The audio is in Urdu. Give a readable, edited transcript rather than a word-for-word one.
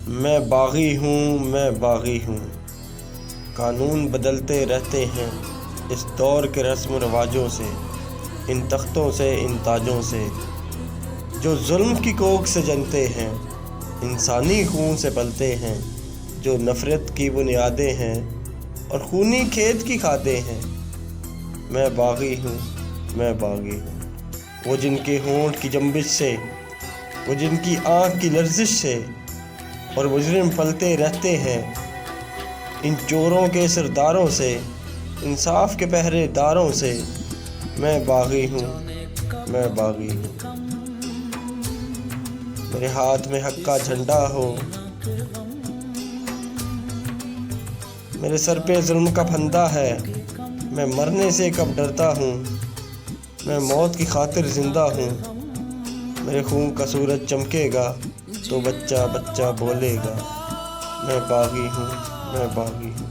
میں باغی ہوں، میں باغی ہوں۔ قانون بدلتے رہتے ہیں اس دور کے رسم و رواجوں سے، ان تختوں سے، ان تاجوں سے جو ظلم کی کوکھ سے جنتے ہیں، انسانی خون سے پلتے ہیں، جو نفرت کی بنیادیں ہیں اور خونی کھیت کی کھاتے ہیں۔ میں باغی ہوں، میں باغی ہوں۔ وہ جن کے ہونٹ کی جنبش سے، وہ جن کی آنکھ کی لرزش سے اور مجرم پلتے رہتے ہیں، ان چوروں کے سرداروں سے، انصاف کے پہرے داروں سے۔ میں باغی ہوں، میں باغی ہوں۔ میرے ہاتھ میں حق کا جھنڈا ہو، میرے سر پہ ظلم کا پھندا ہے۔ میں مرنے سے کب ڈرتا ہوں، میں موت کی خاطر زندہ ہوں۔ میرے خون کا سورج چمکے گا تو بچہ بچہ بولے گا۔ میں باغی ہوں، میں باغی ہوں۔